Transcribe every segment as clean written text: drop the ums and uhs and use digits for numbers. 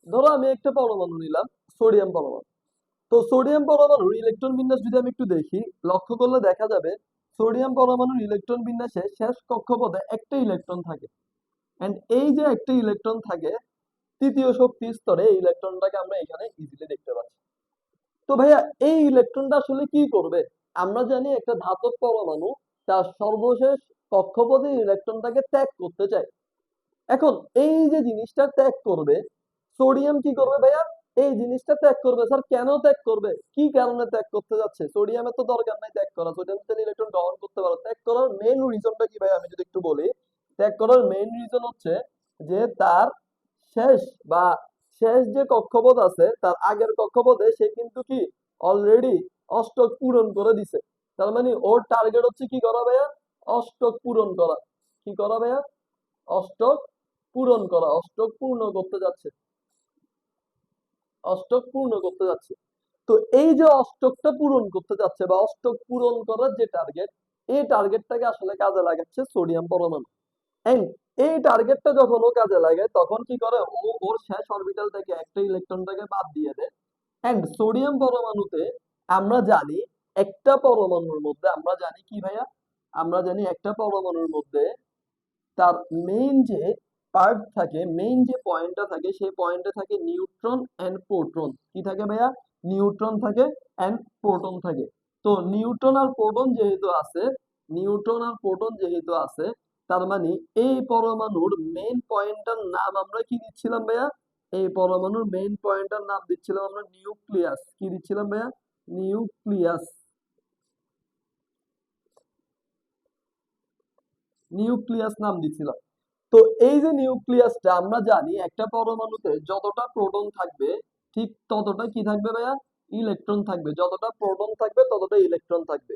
ধরো আমি একটা পরমাণু নিলাম, সোডিয়াম পরমাণু। তো সোডিয়াম পরমাণুর ইলেকট্রন বিন্যাস যদি আমি একটু দেখি, লক্ষ্য করলে দেখা যাবে সোডিয়াম পরমাণুর ইলেকট্রন বিন্যাসে শেষ কক্ষপথে একটা ইলেকট্রন থাকে। এন্ড এই যে একটা ইলেকট্রন থাকে, তৃতীয় শক্তি স্তরে এই ইলেকট্রনটাকে আমরা এখানে ইজিলি দেখতে পাচ্ছি। তো ভাইয়া এই ইলেকট্রনটা আসলে কি করবে? আমরা জানি একটা ধাতব পরমাণু তার সর্বশেষ কক্ষপথে ইলেকট্রনটাকে ত্যাগ করতে চায়। এখন এই যে জিনিসটা ত্যাগ করবে, সোডিয়াম কি করবে ভাইয়া? এই জিনিসটা ত্যাগ করবে। স্যার কেন ত্যাগ করবে? কি কারণে ত্যাগ করতে যাচ্ছে? সোডিয়ামের তো দরকার নাই ত্যাগ করা, সোডিয়াম চাইলে ইলেকট্রন গ্রহণ করতে পারো। ত্যাগ করার মেইন রিজনটা কি ভাইয়া, আমি যদি একটু বলি। ত্যাগ করার মেইন রিজন হচ্ছে যে তার শেষ বা শেষ যে কক্ষপথ আছে তার আগের কক্ষপথে সে কিন্তু কি অলরেডি অষ্টক পূরণ করে দিছে। তার মানে ওর টার্গেট হচ্ছে কি করা ভাইয়া? অষ্টক পূরণ করা। কি করা ভাইয়া? অষ্টক পূরণ করা, অষ্টক পূর্ণ করতে যাচ্ছে, অষ্টক পূর্ণ করতে যাচ্ছে। তো এই যে অষ্টকটা পূরণ করতে যাচ্ছে বা অষ্টক পূরণ করার যে টার্গেট, এই টার্গেটটাকে আসলে কাজে লাগাচ্ছে সোডিয়াম পরমাণু। এন্ড এই টার্গেটটা যখন ও কাজে লাগে তখন কি করে, ও ওর শেষ অরবিটাল থেকে একটা ইলেকট্রনটাকে বাদ দিয়ে দেয়। এন্ড সোডিয়াম পরমাণুতে আমরা জানি একটা পরমাণুর মধ্যে, আমরা জানি কি ভাইয়া, আমরা জানি একটা পরমাণুর মধ্যে তার মেইন যে পার্ট থাকে, মেইন যে পয়েন্টটা থাকে, সেই পয়েন্টে থাকে নিউট্রন এন্ড প্রোটন। কি থাকে ভাইয়া? নিউট্রন থাকে এন্ড প্রোটন থাকে। তো নিউট্রন আর প্রোটন যেহেতু আছে, নিউট্রন আর প্রোটন যেহেতু আছে, তার মানে এই পরমাণুর মেইন পয়েন্টটার নাম আমরা কি দিচ্ছিলাম ভাইয়া? এই পরমাণুর মেইন পয়েন্টটার নাম দিচ্ছিলাম আমরা নিউক্লিয়াস। কি দিচ্ছিলাম ভাইয়া? নিউক্লিয়াস। নিউক্লিয়াস নাম দিচ্ছিলাম। তো এই যে নিউক্লিয়াসটা, আমরা জানি একটা পরমাণুতে যতটা প্রোটন থাকবে ঠিক ততটা কি থাকবে ভাইয়া? ইলেকট্রন থাকবে। যতটা প্রোটন থাকবে ততটা ইলেকট্রন থাকবে।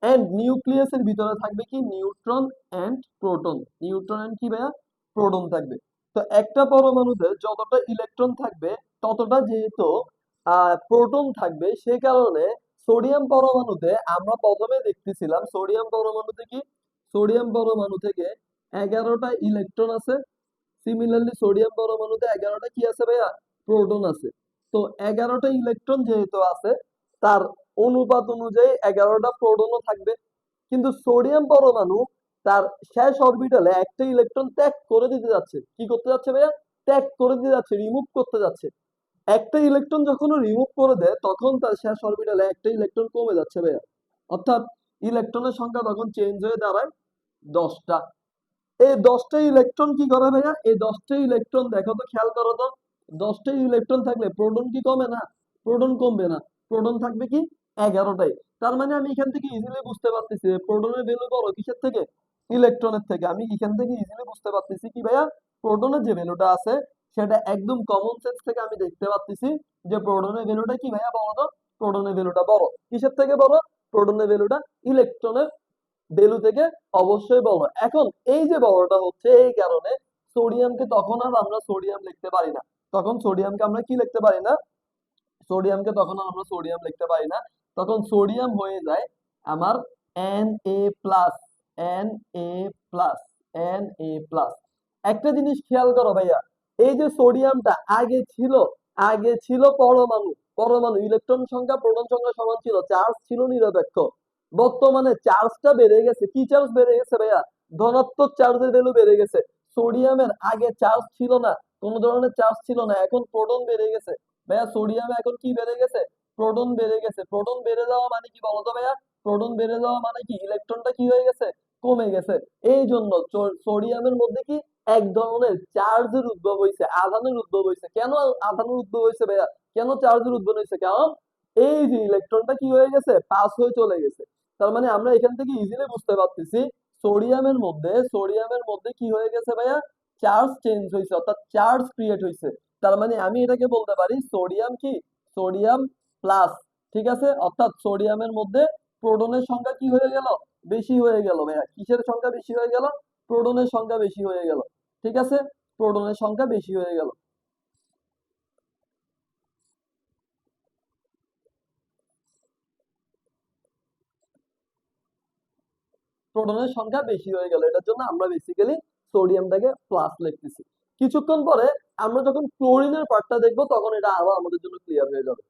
এন্ড নিউক্লিয়াসের ভিতরে থাকবে কি? Neutron and proton. Neutron and কি ভাইয়া? প্রোটন থাকবে। তো একটা পরমাণুতে যতটা ইলেকট্রন থাকবে ততটা যেহেতু প্রোটন থাকবে, সেই কারণে সোডিয়াম পরমাণুতে আমরা প্রথমে দেখতেছিলাম সোডিয়াম পরমাণুতে কি, সোডিয়াম পরমাণু থেকে 11টা ইলেকট্রন আছে। সিমিলারলি সোডিয়াম পরমাণুতে 11টা কি আছে ভাইয়া? প্রোটন আছে। তো 11টা ইলেকট্রন যেহেতু আছে, তার অনুপাত অনুযায়ী 11টা প্রোটনও থাকবে। কিন্তু সোডিয়াম পরমাণু তার শেষ অরবিটালে একটা ইলেকট্রন ত্যাগ করে দিতে যাচ্ছে। কি করতে যাচ্ছে ভাইয়া? ত্যাগ করে দিতে যাচ্ছে, রিমুভ করতে যাচ্ছে। একটা ইলেকট্রন যখন রিমুভ করে দেয় তখন তার শেষ অরবিটালে একটা ইলেকট্রন কমে যাচ্ছে ভাইয়া। অর্থাৎ ইলেকট্রনের সংখ্যা তখন চেঞ্জ হয়ে দাঁড়ায় 10টা। এই 10টা ইলেকট্রন কি করে ভাইয়া? এই 10টা ইলেকট্রন দেখো তো, খেয়াল করো তো, 10টা ইলেকট্রন থাকলে প্রোটন কি কমে না? প্রোটন কমবে না। প্রোটন থাকবে কি? 11টাই। তার মানে আমি এখান থেকে ইজিলি বুঝতে পারতেছি প্রোটনের ভ্যালু বড় কিসের থেকে? ইলেকট্রনের থেকে। আমি এখান থেকে ইজিলি বুঝতে পারতেছি কি ভাইয়া, প্রোটনের যে ভ্যালুটা আছে সেটা একদম কমন সেন্স থেকে আমি দেখতে পারতেছি যে প্রোটনের ভ্যালুটা কি ভাইয়া বলো তো? প্রোটনের ভ্যালুটা বড়। কিসের থেকে বড়? প্রোটনের ভ্যালুটা ইলেকট্রনের ভ্যালু থেকে অবশ্যই বড়। এখন এই যে বড়টা হচ্ছে, এই কারণে সোডিয়ামকে তখন আর আমরা সোডিয়াম লিখতে পারি না। তখন সোডিয়ামকে আমরা কি লিখতে পারি না? সোডিয়ামকে তখন আর আমরা সোডিয়াম লিখতে পারি না। তখন সোডিয়াম হয়ে যায় আমার Na+, Na+, Na+। একটা জিনিস খেয়াল করো ভাইয়া, এই যে সোডিয়ামটা আগে ছিল পরমাণু। পরমাণু ইলেকট্রন সংখ্যা প্রোটন সংখ্যা সমান ছিল, চার্জ ছিল নিরপেক্ষ। বর্তমানে চার্জটা বেড়ে গেছে। কি চার্জ বেড়ে গেছে ভাইয়া? ধনাত্মক চার্জের ভ্যালু বেড়ে গেছে। সোডিয়ামের আগে চার্জ ছিল না, কোনো ধরনের চার্জ ছিল না, এখন প্রোটন বেড়ে গেছে। ভাইয়া সোডিয়ামে এখন কি বেড়ে গেছে? প্রোটন বেড়ে গেছে। প্রোটন বেড়ে যাওয়া মানে কি বলতো ভাইয়া? প্রোটন বেড়ে যাওয়া মানে কি? ইলেকট্রনটা কি হয়ে গেছে? কমে গেছে। এই জন্য সোডিয়ামের মধ্যে কি এক ধরনের চার্জের উদ্ভব হয়েছে, আধানের উদ্ভব হয়েছে। কেন আধানের উদ্ভব হয়েছে ভাইয়া? কেন চার্জের উদ্ভব হয়েছে? কারণ এই যে ইলেকট্রনটা কি হয়ে গেছে? পাস হয়ে চলে গেছে। তার মানে আমরা এখান থেকে ইজিলি বুঝতে পারতেছি সোডিয়ামের মধ্যে কি হয়ে গেছে ভাইয়া? চার্জ চেঞ্জ হয়েছে, অর্থাৎ চার্জ ক্রিয়েট হয়েছে। তার মানে আমি এটাকে বলতে পারি সোডিয়াম কি? Sodium plus. ঠিক আছে, অর্থাৎ সোডিয়ামের মধ্যে প্রোটনের সংখ্যা কি হয়ে গেল? বেশি হয়ে গেল ভাইয়া। কিসের সংখ্যা বেশি হয়ে গেল? প্রোটনের সংখ্যা বেশি হয়ে গেল। ঠিক আছে, প্রোটনের সংখ্যা বেশি হয়ে গেল। প্রোটনের সংখ্যা বেশি হয়ে গেল, এটার জন্য আমরা বেসিক্যালি সোডিয়ামটাকে প্লাস লিখতেছি। কিছুক্ষণ পরে আমরা যখন ক্লোরিনের পার্টটা দেখবো তখন এটা আরো আমাদের জন্য ক্লিয়ার হয়ে যাবে।